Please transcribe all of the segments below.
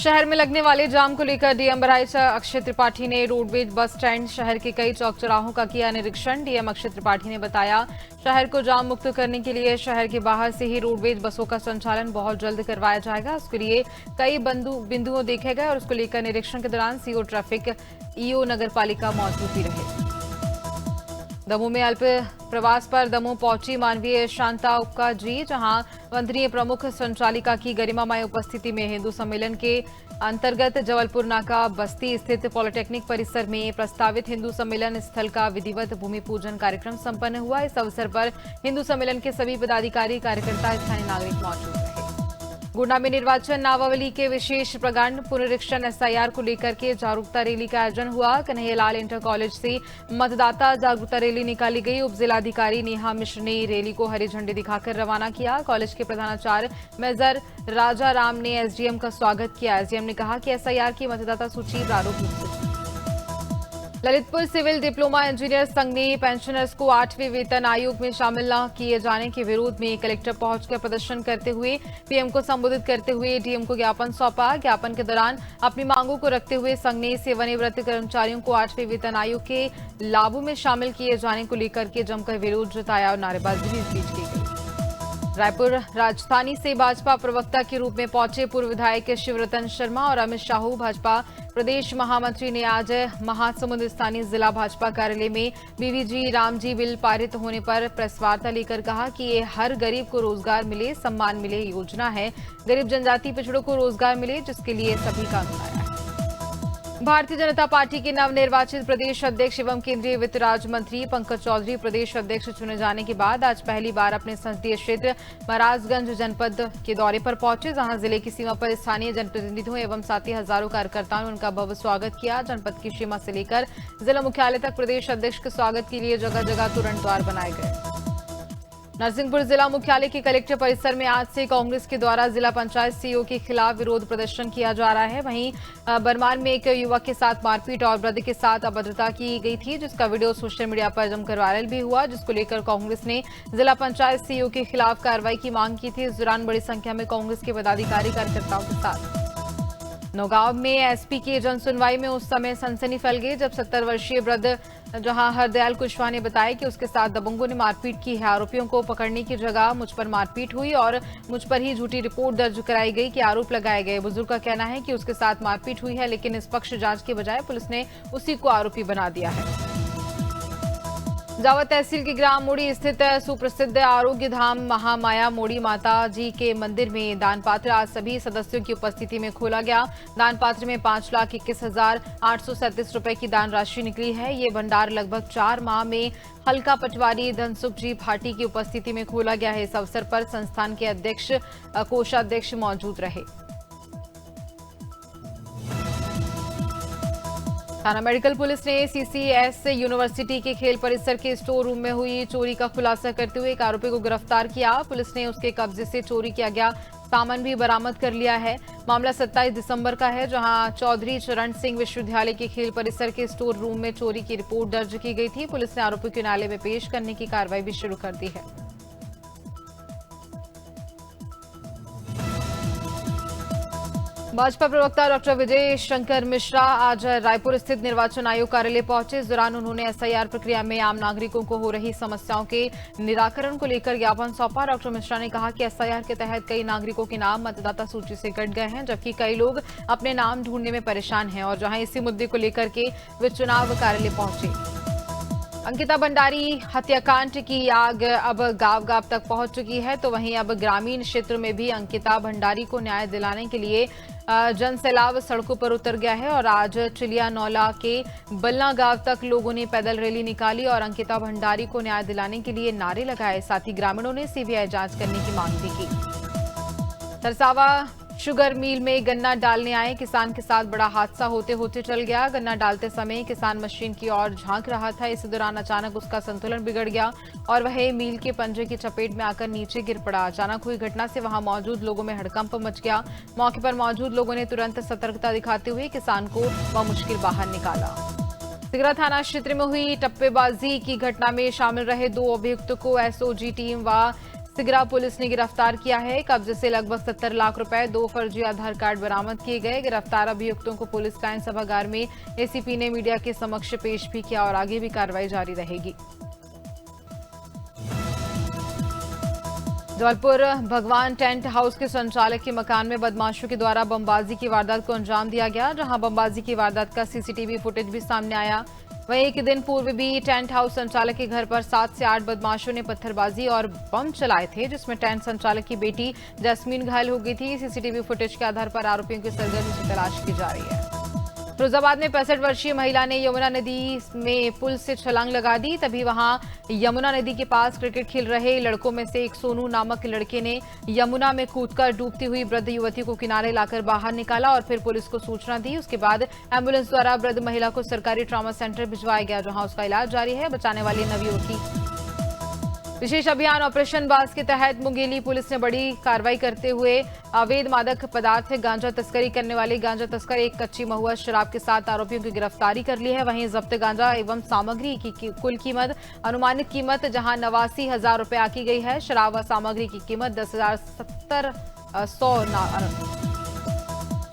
शहर में लगने वाले जाम को लेकर डीएम बहराइच अक्षय त्रिपाठी ने रोडवेज बस स्टैंड शहर के कई चौक चौराहों का किया निरीक्षण। डीएम अक्षय त्रिपाठी ने बताया, शहर को जाम मुक्त करने के लिए शहर के बाहर से ही रोडवेज बसों का संचालन बहुत जल्द करवाया जाएगा। उसके लिए कई बिंदुओं देखे गए और उसको लेकर निरीक्षण के दौरान सीओ ट्रैफिक, ईओ नगर पालिका मौजूद भी रहे। दमोह में अल्प प्रवास पर दमोह पहुंची मानवीय शांता उक्का जी, जहां वंदनीय प्रमुख संचालिका की गरिमामय उपस्थिति में हिंदू सम्मेलन के अंतर्गत जबलपुर नाका बस्ती स्थित पॉलिटेक्निक परिसर में प्रस्तावित हिंदू सम्मेलन स्थल का विधिवत भूमि पूजन कार्यक्रम संपन्न हुआ। इस अवसर पर हिंदू सम्मेलन के सभी पदाधिकारी, कार्यकर्ता, स्थानीय नागरिक मौजूद रहे। गुना में निर्वाचन नावावली के विशेष प्रगंड पुनरीक्षण एसआईआर को लेकर के जागरूकता रैली का आयोजन हुआ। कन्हैयालाल इंटर कॉलेज से मतदाता जागरूकता रैली निकाली गई। उप जिलाधिकारी नेहा मिश्र ने रैली को हरी झंडी दिखाकर रवाना किया। कॉलेज के प्रधानाचार्य मेजर राजा राम ने एसडीएम का स्वागत किया। एसडीएम ने कहा कि एसआईआर की मतदाता सूची प्रारूप। ललितपुर सिविल डिप्लोमा इंजीनियर संघ ने पेंशनर्स को 8वें वेतन आयोग में शामिल न किए जाने के विरोध में कलेक्टर पहुंचकर प्रदर्शन करते हुए पीएम को संबोधित करते हुए डीएम को ज्ञापन सौंपा। ज्ञापन के दौरान अपनी मांगों को रखते हुए संघ ने सेवानिवृत्त कर्मचारियों को 8वें वेतन आयोग के लाभों में शामिल किए जाने को लेकर के जमकर विरोध जताया और नारेबाजी भी इस बीच की गई। रायपुर राजधानी से भाजपा प्रवक्ता के रूप में पहुंचे पूर्व विधायक शिवरतन शर्मा और अमित शाहू भाजपा प्रदेश महामंत्री ने आज महासमुंद स्थानीय जिला भाजपा कार्यालय में बीवीजी रामजी बिल पारित होने पर प्रेस वार्ता लेकर कहा कि ये हर गरीब को रोजगार मिले, सम्मान मिले योजना है। गरीब जनजाति पिछड़ों को रोजगार मिले, जिसके लिए सभी कानून आया है। भारतीय जनता पार्टी के नवनिर्वाचित प्रदेश अध्यक्ष एवं केंद्रीय वित्त राज्य मंत्री पंकज चौधरी प्रदेश अध्यक्ष चुने जाने के बाद आज पहली बार अपने संसदीय क्षेत्र महाराजगंज जनपद के दौरे पर पहुंचे, जहां जिले की सीमा पर स्थानीय जनप्रतिनिधियों एवं साथ ही हजारों कार्यकर्ताओं ने उनका भव्य स्वागत किया। जनपद की सीमा से लेकर जिला मुख्यालय तक प्रदेश अध्यक्ष के स्वागत के लिए जगह जगह तोरण द्वार बनाए गए। नरसिंहपुर जिला मुख्यालय के कलेक्टर परिसर में आज से कांग्रेस के द्वारा जिला पंचायत सीईओ के खिलाफ विरोध प्रदर्शन किया जा रहा है। वहीं बरमान में एक युवक के साथ मारपीट और वृद्ध के साथ अभद्रता की गई थी, जिसका वीडियो सोशल मीडिया पर जमकर वायरल भी हुआ, जिसको लेकर कांग्रेस ने जिला पंचायत सीईओ के खिलाफ कार्रवाई की मांग की थी। इस दौरान बड़ी संख्या में कांग्रेस के पदाधिकारी कार्यकर्ताओं के साथ नौगांव में एसपी की जनसुनवाई में उस समय सनसनी फैल गई जब 70 वर्षीय वृद्ध जहां हरदयाल कुशवाहा ने बताया कि उसके साथ दबंगों ने मारपीट की है। आरोपियों को पकड़ने की जगह मुझ पर मारपीट हुई और मुझ पर ही झूठी रिपोर्ट दर्ज कराई गई कि आरोप लगाए गए। बुजुर्ग का कहना है कि उसके साथ मारपीट हुई है, लेकिन निष्पक्ष जांच के बजाय पुलिस ने उसी को आरोपी बना दिया है। जावद तहसील के ग्राम मोड़ी स्थित सुप्रसिद्ध आरोग्य धाम महामाया मोड़ी माता जी के मंदिर में दान पात्र आज सभी सदस्यों की उपस्थिति में खोला गया। दान पात्र में 5,21,837 रुपए की दान राशि निकली है। ये भंडार लगभग 4 माह में हल्का पटवारी धनसुख जी भाटी की उपस्थिति में खोला गया है। इस अवसर पर संस्थान के अध्यक्ष, कोषाध्यक्ष मौजूद रहे। थाना मेडिकल पुलिस ने सीसीएस यूनिवर्सिटी के खेल परिसर के स्टोर रूम में हुई चोरी का खुलासा करते हुए एक आरोपी को गिरफ्तार किया। पुलिस ने उसके कब्जे से चोरी किया गया सामान भी बरामद कर लिया है। मामला 27 दिसंबर का है, जहां चौधरी चरण सिंह विश्वविद्यालय के खेल परिसर के स्टोर रूम में चोरी की रिपोर्ट दर्ज की गई थी। पुलिस ने आरोपी को न्यायालय में पेश करने की कार्रवाई भी शुरू कर दी है। भाजपा प्रवक्ता डॉक्टर विजय शंकर मिश्रा आज रायपुर स्थित निर्वाचन आयोग कार्यालय पहुंचे। इस दौरान उन्होंने एसआईआर प्रक्रिया में आम नागरिकों को हो रही समस्याओं के निराकरण को लेकर ज्ञापन सौंपा। डॉक्टर मिश्रा ने कहा कि एसआईआर के तहत कई नागरिकों के नाम मतदाता सूची से कट गए हैं, जबकि कई लोग अपने नाम ढूंढने में परेशान हैं और जहां इसी मुद्दे को लेकर के वे चुनाव कार्यालय पहुंचे। अंकिता भंडारी हत्याकांड की आग अब गांव-गांव तक पहुंच चुकी है, तो वहीं अब ग्रामीण क्षेत्र में भी अंकिता भंडारी को न्याय दिलाने के लिए जनसैलाब सड़कों पर उतर गया है और आज चिलिया नौला के बल्ला गांव तक लोगों ने पैदल रैली निकाली और अंकिता भंडारी को न्याय दिलाने के लिए नारे लगाए। साथ ही ग्रामीणों ने सीबीआई जांच करने की मांग भी की। तरसावा शुगर मिल में गन्ना डालने आए किसान के साथ बड़ा हादसा होते होते चल गया। गन्ना डालते समय किसान मशीन की ओर झांक रहा था। इस दौरान अचानक उसका संतुलन बिगड़ गया और वह मिल के पंजे की चपेट में आकर नीचे गिर पड़ा। अचानक हुई घटना से वहां मौजूद लोगों में हड़कंप मच गया। मौके पर मौजूद लोगों ने तुरंत सतर्कता दिखाते हुए किसान को बमुश्किल बाहर निकाला। सिगरा थाना क्षेत्र में हुई टप्पेबाजी की घटना में शामिल रहे 2 अभियुक्तों को एसओजी टीम व सिगरा पुलिस ने गिरफ्तार किया है। कब्जे से लगभग 70 लाख रुपए, 2 फर्जी आधार कार्ड बरामद किए गए। गिरफ्तार अभियुक्तों को पुलिस कायन सभागार में एसीपी ने मीडिया के समक्ष पेश भी किया और आगे भी कार्रवाई जारी रहेगी। जबलपुर भगवान टेंट हाउस के संचालक के मकान में बदमाशों के द्वारा बमबाजी की वारदात को अंजाम दिया गया, जहां बमबाजी की वारदात का सीसीटीवी फुटेज भी सामने आया। वहीं एक दिन पूर्व भी टेंट हाउस संचालक के घर पर 7 से 8 बदमाशों ने पत्थरबाजी और बम चलाए थे, जिसमें टेंट संचालक की बेटी जैस्मीन घायल हो गई थी। सीसीटीवी फुटेज के आधार पर आरोपियों की सरगर्मी से तलाश की जा रही है। फिरोजाबाद में 65 वर्षीय महिला ने यमुना नदी में पुल से छलांग लगा दी। तभी वहां यमुना नदी के पास क्रिकेट खेल रहे लड़कों में से एक सोनू नामक लड़के ने यमुना में कूदकर डूबती हुई वृद्ध युवती को किनारे लाकर बाहर निकाला और फिर पुलिस को सूचना दी। उसके बाद एम्बुलेंस द्वारा वृद्ध महिला को सरकारी ट्रॉमा सेंटर भिजवाया गया, जहां उसका इलाज जारी है। बचाने वाली नवयुवती। विशेष अभियान ऑपरेशन बास के तहत मुंगेली पुलिस ने बड़ी कार्रवाई करते हुए अवैध मादक पदार्थ गांजा तस्करी करने वाले गांजा तस्कर एक कच्ची महुआ शराब के साथ आरोपियों की गिरफ्तारी कर ली है। वहीं जब्त गांजा एवं सामग्री की कुल कीमत अनुमानित कीमत जहां 89,000 रुपए आकी गई है। शराब व सामग्री की कीमत 10,70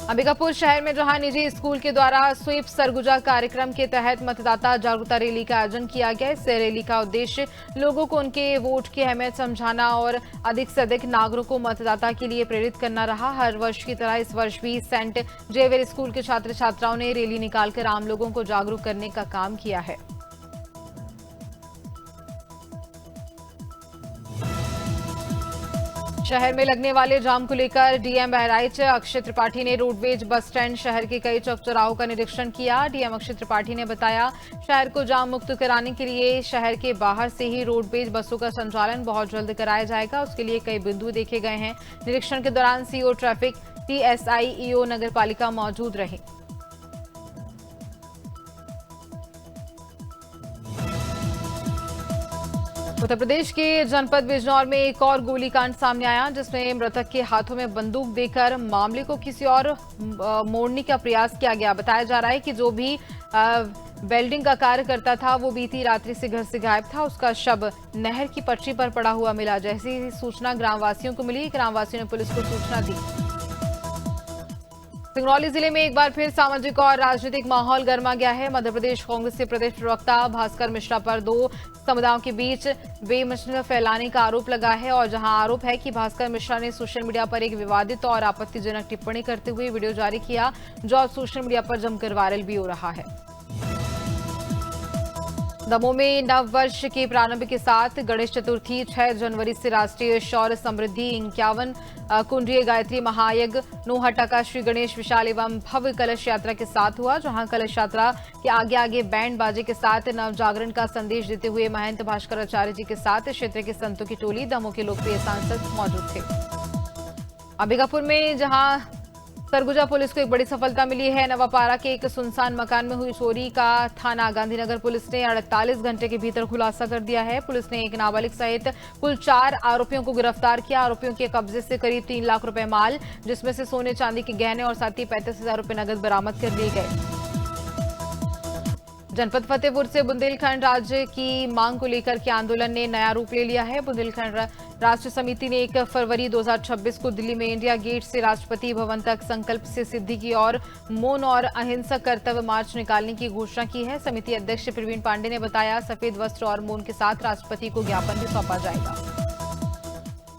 अंबिकापुर शहर में जहां निजी स्कूल के द्वारा स्वीप सरगुजा कार्यक्रम के तहत मतदाता जागरूकता रैली का आयोजन किया गया। इस रैली का उद्देश्य लोगों को उनके वोट की अहमियत समझाना और अधिक से अधिक नागरिकों को मतदाता के लिए प्रेरित करना रहा। हर वर्ष की तरह इस वर्ष भी सेंट जेवियर स्कूल के छात्र छात्राओं ने रैली निकालकर आम लोगों को जागरूक करने का काम किया है। शहर में लगने वाले जाम को लेकर डीएम बहराइच अक्षय त्रिपाठी ने रोडवेज बस स्टैंड शहर के कई चौक चौराहों का निरीक्षण किया। डीएम अक्षय त्रिपाठी ने बताया, शहर को जाम मुक्त कराने के लिए शहर के बाहर से ही रोडवेज बसों का संचालन बहुत जल्द कराया जाएगा। उसके लिए कई बिंदु देखे गए हैं। निरीक्षण के दौरान सीओ ट्रैफिक, टीएसआई, ईओ नगर पालिका मौजूद रहे। उत्तर प्रदेश के जनपद बिजनौर में एक और गोलीकांड सामने आया, जिसमें मृतक के हाथों में बंदूक देकर मामले को किसी और मोड़ने का प्रयास किया गया। बताया जा रहा है कि जो भी वेल्डिंग का कार्य करता था वो बीती रात्रि से घर से गायब था। उसका शव नहर की पटरी पर पड़ा हुआ मिला। जैसी ही सूचना ग्रामवासियों को मिली, ग्रामवासियों ने पुलिस को सूचना दी। सिंगरौली जिले में एक बार फिर सामाजिक और राजनीतिक माहौल गर्मा गया है। मध्य प्रदेश कांग्रेस के प्रदेश प्रवक्ता भास्कर मिश्रा पर 2 समुदायों के बीच बेमतलब फैलाने का आरोप लगा है और जहां आरोप है कि भास्कर मिश्रा ने सोशल मीडिया पर एक विवादित और आपत्तिजनक टिप्पणी करते हुए वीडियो जारी किया, जो अब सोशल मीडिया पर जमकर वायरल भी हो रहा है। दमोह में नव वर्ष के प्रारंभ के साथ गणेश चतुर्थी 6 जनवरी से राष्ट्रीय शौर्य समृद्धि 51 कुंडीय गायत्री महायज्ञ नोहट्टा का श्री गणेश विशाल एवं भव्य कलश यात्रा के साथ हुआ, जहां कलश यात्रा के आगे आगे बैंड बाजे के साथ नव जागरण का संदेश देते हुए महंत भास्कर आचार्य जी के साथ क्षेत्र के संतों की टोली दमोह के लोकप्रिय सांसद मौजूद थे। अंबिकापुर में जहां सरगुजा पुलिस को एक बड़ी सफलता मिली है। नवापारा के एक सुनसान मकान में हुई चोरी का थाना गांधीनगर पुलिस ने 48 घंटे के भीतर खुलासा कर दिया है। पुलिस ने एक नाबालिग सहित कुल 4 आरोपियों को गिरफ्तार किया। आरोपियों के कब्जे से करीब 3 लाख रुपए माल, जिसमें से सोने चांदी के गहने और साथ ही 35,000 रुपए नकद बरामद कर लिए गए। जनपद फतेहपुर से बुंदेलखंड राज्य की मांग को लेकर के आंदोलन ने नया रूप ले लिया है। बुंदेलखंड राष्ट्र समिति ने 1 फरवरी 2026 को दिल्ली में इंडिया गेट से राष्ट्रपति भवन तक संकल्प से सिद्धि की और मौन और अहिंसक कर्तव्य मार्च निकालने की घोषणा की है। समिति अध्यक्ष प्रवीण पांडे ने बताया, सफेद वस्त्र और मौन के साथ राष्ट्रपति को ज्ञापन भी सौंपा जाएगा।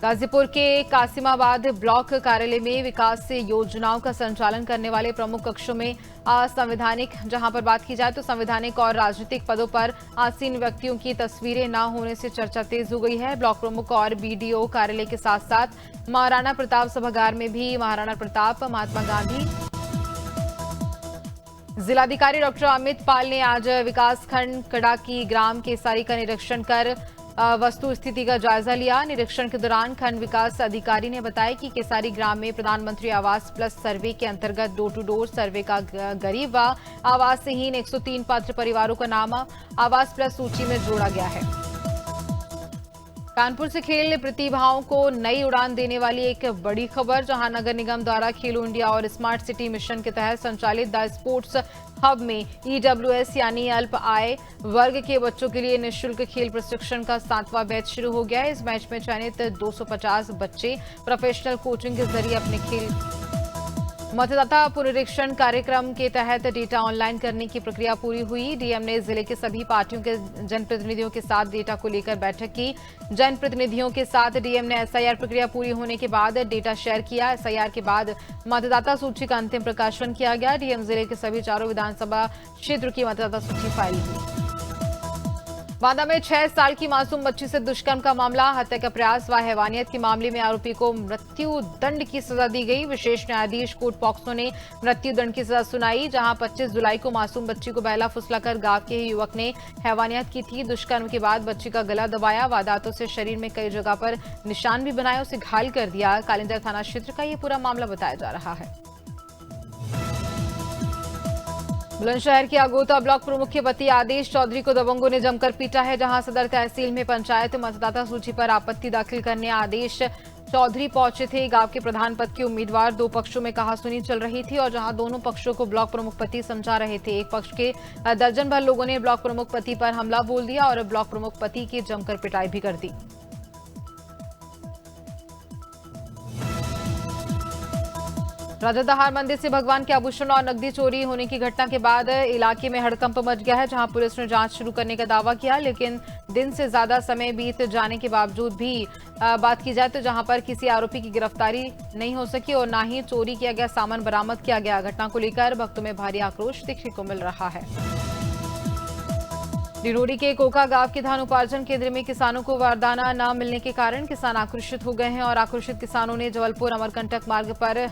गाजीपुर के कासिमाबाद ब्लॉक कार्यालय में विकास योजनाओं का संचालन करने वाले प्रमुख कक्षों में असंवैधानिक, जहां पर बात की जाए तो संवैधानिक और राजनीतिक पदों पर आसीन व्यक्तियों की तस्वीरें न होने से चर्चा तेज हो गई है। ब्लॉक प्रमुख और बीडीओ कार्यालय के साथ साथ महाराणा प्रताप सभागार में भी महाराणा प्रताप, महात्मा गांधी। जिलाधिकारी डॉक्टर अमित पाल ने आज विकासखंड कड़ाकी ग्राम केसारी का निरीक्षण कर वस्तु स्थिति का जायजा लिया। निरीक्षण के दौरान खंड विकास अधिकारी ने बताया कि केसारी ग्राम में प्रधानमंत्री आवास प्लस सर्वे के अंतर्गत डोर टू डोर सर्वे का गरीब व आवासहीन 103 पात्र परिवारों का नाम आवास प्लस सूची में जोड़ा गया है। कानपुर से खेल प्रतिभाओं को नई उड़ान देने वाली एक बड़ी खबर, जहां नगर निगम द्वारा खेलो इंडिया और स्मार्ट सिटी मिशन के तहत संचालित द स्पोर्ट्स हब में ईडब्ल्यूएस यानी अल्प आय वर्ग के बच्चों के लिए निःशुल्क खेल प्रशिक्षण का 7वां बैच शुरू हो गया है। इस बैच में चयनित 250 बच्चे प्रोफेशनल कोचिंग के जरिए अपने खेल मतदाता पुनरीक्षण कार्यक्रम के तहत डेटा ऑनलाइन करने की प्रक्रिया पूरी हुई। डीएम ने जिले के सभी पार्टियों के जनप्रतिनिधियों के साथ डेटा को लेकर बैठक की। जनप्रतिनिधियों के साथ डीएम ने एसआईआर प्रक्रिया पूरी होने के बाद डेटा शेयर किया। एसआईआर के बाद मतदाता सूची का अंतिम प्रकाशन किया गया। डीएम जिले के सभी 4 विधानसभा क्षेत्र की मतदाता सूची फाइल हुई। बांदा में 6 साल की मासूम बच्ची से दुष्कर्म का मामला, हत्या का प्रयास व हैवानियत के मामले में आरोपी को मृत्यु दंड की सजा दी गई। विशेष न्यायाधीश कोर्ट पॉक्सो ने मृत्यु दंड की सजा सुनाई, जहां 25 जुलाई को मासूम बच्ची को बहला फुसलाकर गांव के ही युवक ने हैवानियत की थी। दुष्कर्म के बाद बच्ची का गला दबाया, वारदातों से शरीर में कई जगह पर निशान भी बनाए, उसे घायल कर दिया। कालिंदर थाना क्षेत्र का ये पूरा मामला बताया जा रहा है। बुलंदशहर के अगोता ब्लॉक प्रमुख के पति आदेश चौधरी को दबंगों ने जमकर पीटा है, जहां सदर तहसील में पंचायत मतदाता सूची पर आपत्ति दाखिल करने आदेश चौधरी पहुंचे थे। गांव के प्रधान पद के उम्मीदवार 2 पक्षों में कहासुनी चल रही थी और जहां दोनों पक्षों को ब्लॉक प्रमुख पति समझा रहे थे। एक पक्ष के दर्जन भर लोगों ने ब्लॉक प्रमुख पति पर हमला बोल दिया और ब्लॉक प्रमुख पति की जमकर पिटाई भी कर दी। राजादाहार मंदिर से भगवान के आभूषण और नकदी चोरी होने की घटना के बाद इलाके में हड़कंप मच गया है, जहां पुलिस ने जांच शुरू करने का दावा किया, लेकिन दिन से ज्यादा समय बीत जाने के बावजूद भी बात की जाए तो जहां पर किसी आरोपी की गिरफ्तारी नहीं हो सकी और न ही चोरी किया गया सामान बरामद किया गया। घटना को लेकर भक्तों में भारी आक्रोश देखने को मिल रहा है। डिंडोरी के कोका गांव के धान उपार्जन केंद्र में किसानों को वरदाना न मिलने के कारण किसान आक्रोशित हो गए हैं और आक्रोशित किसानों ने जबलपुर अमरकंटक मार्ग पर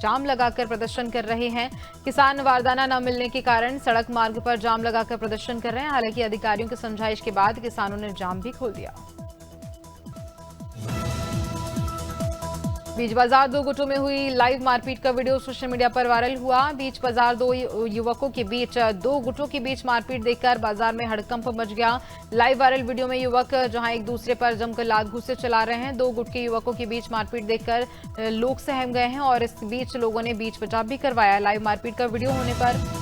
जाम लगाकर प्रदर्शन कर रहे हैं। किसान वारदाना न मिलने के कारण सड़क मार्ग पर जाम लगाकर प्रदर्शन कर रहे हैं। हालांकि अधिकारियों की समझाइश के बाद किसानों ने जाम भी खोल दिया। बीच बाजार 2 गुटों में हुई लाइव मारपीट का वीडियो सोशल मीडिया पर वायरल हुआ। बीच बाजार 2 युवकों के बीच 2 गुटों के बीच मारपीट देखकर बाजार में हड़कंप मच गया। लाइव वायरल वीडियो में युवक जहां एक दूसरे पर जमकर लात घूंसे चला रहे हैं। 2 गुट के युवकों के बीच मारपीट देखकर लोग सहम गए हैं और इस बीच लोगों ने बीच बचाव भी करवाया। लाइव मारपीट का वीडियो होने पर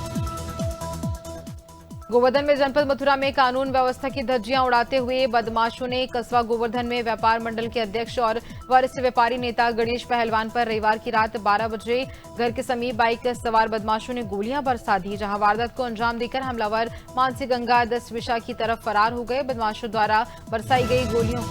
गोवर्धन में जनपद मथुरा में कानून व्यवस्था की धज्जियां उड़ाते हुए बदमाशों ने कस्बा गोवर्धन में व्यापार मंडल के अध्यक्ष और वरिष्ठ व्यापारी नेता गणेश पहलवान पर रविवार की रात 12 बजे घर के समीप बाइक सवार बदमाशों ने गोलियां बरसा दी, जहां वारदात को अंजाम देकर हमलावर मानसी गंगा 10 विशा की तरफ फरार हो गए। बदमाशों द्वारा बरसाई गई गोलियों।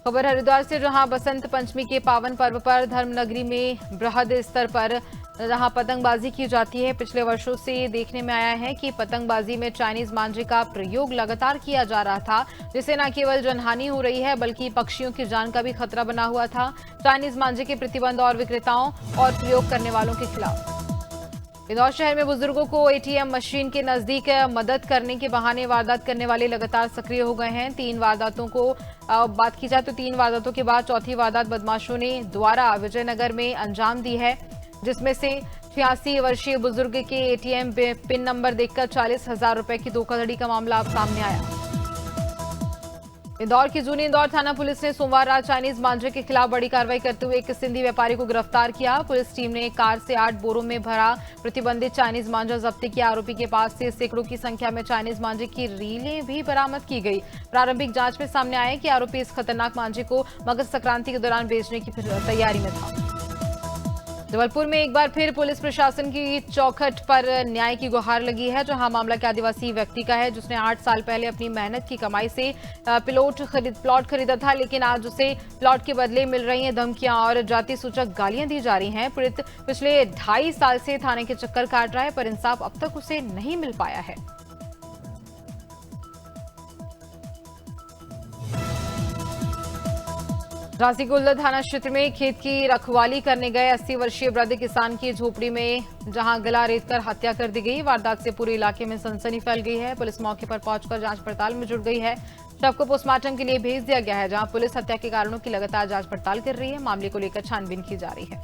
खबर हरिद्वार से, जहां बसंत पंचमी के पावन पर्व पर धर्मनगरी में बृहद स्तर पर जहां पतंगबाजी की जाती है। पिछले वर्षों से देखने में आया है कि पतंगबाजी में चाइनीज मांझे का प्रयोग लगातार किया जा रहा था, जिससे न केवल जनहानि हो रही है बल्कि पक्षियों की जान का भी खतरा बना हुआ था। चाइनीज मांझे के प्रतिबंध और विक्रेताओं और प्रयोग करने वालों के खिलाफ। इंदौर शहर में बुजुर्गों को एटीएम मशीन के नजदीक मदद करने के बहाने वारदात करने वाले लगातार सक्रिय हो गए हैं। 3 वारदातों को बात की जाए तो 3 वारदातों के बाद चौथी वारदात बदमाशों ने द्वारा विजयनगर में अंजाम दी है, जिसमें से 86 वर्षीय बुजुर्ग के एटीएम पिन नंबर देखकर 40,000 रुपए की धोखाधड़ी का मामला अब सामने आया। इंदौर की जूनी इंदौर थाना पुलिस ने सोमवार रात चाइनीज मांझे के खिलाफ बड़ी कार्रवाई करते हुए एक सिंधी व्यापारी को गिरफ्तार किया। पुलिस टीम ने कार से 8 बोरों में भरा प्रतिबंधित चाइनीज मांझा जब्ती किया। आरोपी के पास से सैकड़ों की संख्या में चाइनीज मांझे की रीलें भी बरामद की गई। प्रारंभिक जांच में सामने आया कि आरोपी इस खतरनाक मांझे को मकर संक्रांति के दौरान बेचने की तैयारी में था। जबलपुर में एक बार फिर पुलिस प्रशासन की चौखट पर न्याय की गुहार लगी है, जहां मामला के आदिवासी व्यक्ति का है, जिसने 8 साल पहले अपनी मेहनत की कमाई से प्लॉट खरीदा था, लेकिन आज उसे प्लॉट के बदले मिल रही हैं धमकियां और जाति सूचक गालियां दी जा रही हैं। पीड़ित पिछले 2.5 साल से थाने के चक्कर काट रहा है, पर इंसाफ अब तक उसे नहीं मिल पाया है। झांसी गुल्लर थाना क्षेत्र में खेत की रखवाली करने गए 80 वर्षीय वृद्ध किसान की झोपड़ी में जहां गला रेतकर हत्या कर दी गई। वारदात से पूरे इलाके में सनसनी फैल गई है। पुलिस मौके पर पहुंचकर जांच पड़ताल में जुट गई है। शव को पोस्टमार्टम के लिए भेज दिया गया है, जहां पुलिस हत्या के कारणों की लगातार जांच पड़ताल कर रही है। मामले को लेकर छानबीन की जा रही है।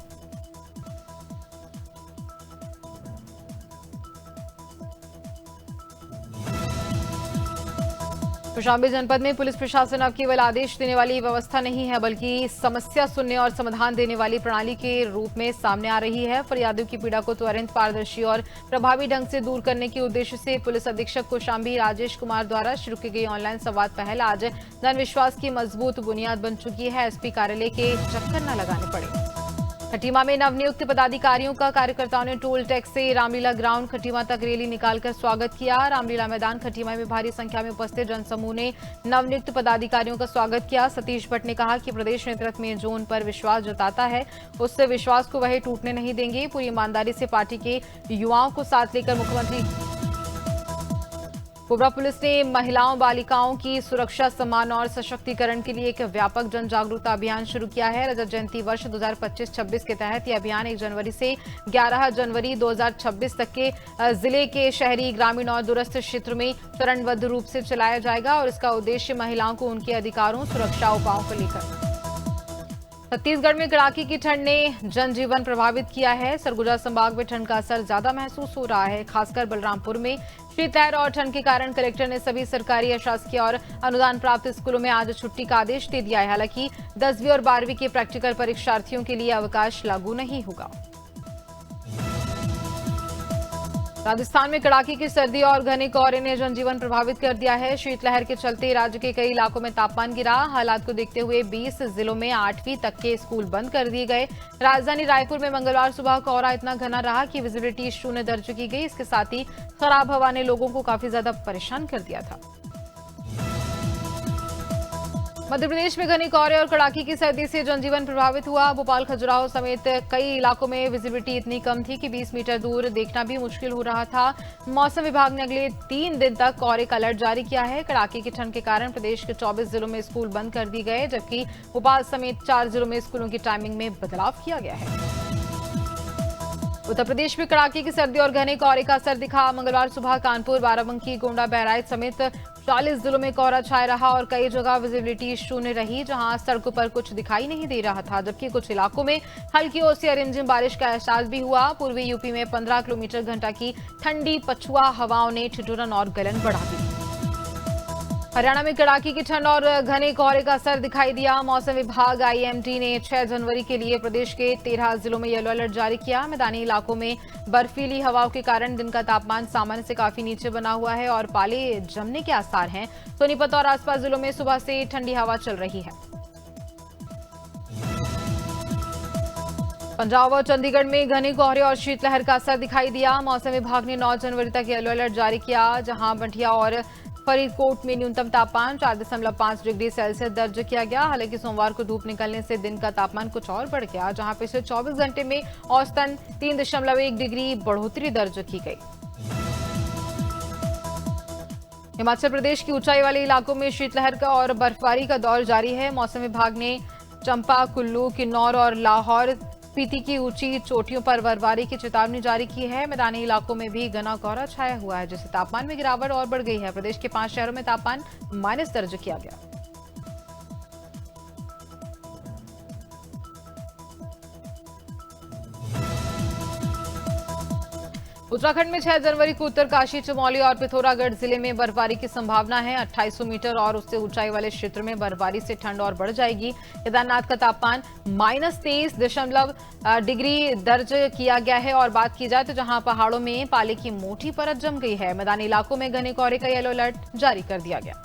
कौशाम्बी जनपद में पुलिस प्रशासन अब केवल आदेश देने वाली व्यवस्था नहीं है, बल्कि समस्या सुनने और समाधान देने वाली प्रणाली के रूप में सामने आ रही है। फरियादियों की पीड़ा को त्वरित, पारदर्शी और प्रभावी ढंग से दूर करने के उद्देश्य से पुलिस अधीक्षक कौशाम्बी राजेश कुमार द्वारा शुरू की गई ऑनलाइन संवाद पहल आज जन विश्वास की मजबूत बुनियाद बन चुकी है। एसपी कार्यालय के चक्कर न लगाने पड़े। खटीमा में नवनियुक्त पदाधिकारियों का कार्यकर्ताओं ने टोल टैक्स से रामलीला ग्राउंड खटीमा तक रैली निकालकर स्वागत किया। रामलीला मैदान खटीमा में भारी संख्या में उपस्थित जनसमूह ने नवनियुक्त पदाधिकारियों का स्वागत किया। सतीश भट्ट ने कहा कि प्रदेश नेतृत्व में जो उन पर विश्वास जताता है, उससे विश्वास को वह टूटने नहीं देंगे। पूरी ईमानदारी से पार्टी के युवाओं को साथ लेकर मुख्यमंत्री कोबरा पुलिस ने महिलाओं बालिकाओं की सुरक्षा, सम्मान और सशक्तिकरण के लिए एक व्यापक जन जागरूकता अभियान शुरू किया है। रजत जयंती वर्ष 2025-26 के तहत यह अभियान 1 जनवरी से 11 जनवरी 2026 तक के जिले के शहरी, ग्रामीण और दूरस्थ क्षेत्र में चरणबद्ध रूप से चलाया जाएगा और इसका उद्देश्य महिलाओं को उनके अधिकारों, सुरक्षा उपायों को लेकर। छत्तीसगढ़ में कड़ाके की ठंड ने जनजीवन प्रभावित किया है। सरगुजा संभाग में ठंड का असर ज्यादा महसूस हो रहा है। खासकर बलरामपुर में शीतलहर और ठंड के कारण कलेक्टर ने सभी सरकारी, अशासकीय और अनुदान प्राप्त स्कूलों में आज छुट्टी का आदेश दे दिया है। हालांकि 10वीं और 12वीं के प्रैक्टिकल परीक्षार्थियों के लिए अवकाश लागू नहीं होगा। राजस्थान में कड़ाके की सर्दी और घने कोहरे ने जनजीवन प्रभावित कर दिया है। शीतलहर के चलते राज्य के कई इलाकों में तापमान गिरा। हालात को देखते हुए 20 जिलों में 8वीं तक के स्कूल बंद कर दिए गए। राजधानी रायपुर में मंगलवार सुबह कोहरा इतना घना रहा कि विजिबिलिटी 0 दर्ज की गई। इसके साथ ही खराब हवा ने लोगों को काफी ज्यादा परेशान कर दिया था। मध्य प्रदेश में घने कोहरे और कड़ाके की सर्दी से जनजीवन प्रभावित हुआ। भोपाल, खजुराहो समेत कई इलाकों में विजिबिलिटी इतनी कम थी कि 20 मीटर दूर देखना भी मुश्किल हो रहा था। मौसम विभाग ने अगले 3 दिन तक कोहरे का अलर्ट जारी किया है। कड़ाके की ठंड के कारण प्रदेश के 24 जिलों में स्कूल बंद कर दिए गए, जबकि भोपाल समेत 4 जिलों में स्कूलों की टाइमिंग में बदलाव किया गया है। उत्तर प्रदेश में कड़ाके की सर्दी और घने कोहरे का असर दिखा। मंगलवार सुबह कानपुर, बाराबंकी, गोंडा, बहराइच समेत 40 जिलों में कोहरा छाया रहा और कई जगह विजिबिलिटी 0 रही, जहां सड़कों पर कुछ दिखाई नहीं दे रहा था, जबकि कुछ इलाकों में हल्की और से रिमझिम बारिश का एहसास भी हुआ। पूर्वी यूपी में 15 किलोमीटर घंटा की ठंडी पछुआ हवाओं ने ठिठुरन और गलन बढ़ा दी। हरियाणा में कड़ाके की ठंड और घने कोहरे का असर दिखाई दिया। मौसम विभाग आईएमडी ने 6 जनवरी के लिए प्रदेश के 13 जिलों में येलो अलर्ट जारी किया। मैदानी इलाकों में बर्फीली हवाओं के कारण दिन का तापमान सामान्य से काफी नीचे बना हुआ है और पाले जमने के आसार हैं। सोनीपत और आसपास जिलों में सुबह से ठंडी हवा चल रही है। पंजाब और चंडीगढ़ में घने कोहरे और शीतलहर का असर दिखाई दिया। मौसम विभाग ने 9 जनवरी तक येलो अलर्ट जारी किया, जहां बंठिया और फरीदकोट में न्यूनतम तापमान 4.5 डिग्री सेल्सियस दर्ज किया गया। हालांकि सोमवार को धूप निकलने से दिन का तापमान कुछ और बढ़ गया, जहां पिछले 24 घंटे में औसतन 3.1 डिग्री बढ़ोतरी दर्ज की गई। हिमाचल प्रदेश की ऊंचाई वाले इलाकों में शीतलहर का और बर्फबारी का दौर जारी है। मौसम विभाग ने चंबा, कुल्लू, किन्नौर और लाहौर स्पीति की ऊंची चोटियों पर बर्फबारी की चेतावनी जारी की है। मैदानी इलाकों में भी घना कोहरा छाया हुआ है, जिससे तापमान में गिरावट और बढ़ गई है। प्रदेश के 5 शहरों में तापमान माइनस दर्ज किया गया। उत्तराखंड में 6 जनवरी को उत्तरकाशी, चमोली और पिथौरागढ़ जिले में बर्फबारी की संभावना है। 2800 मीटर और उससे ऊंचाई वाले क्षेत्र में बर्फबारी से ठंड और बढ़ जाएगी। केदारनाथ का तापमान -23 डिग्री दर्ज किया गया है। और बात की जाए तो जहां पहाड़ों में पाले की मोटी परत जम गई है। मैदानी इलाकों में घने कोहरे का येलो अलर्ट जारी कर दिया गया।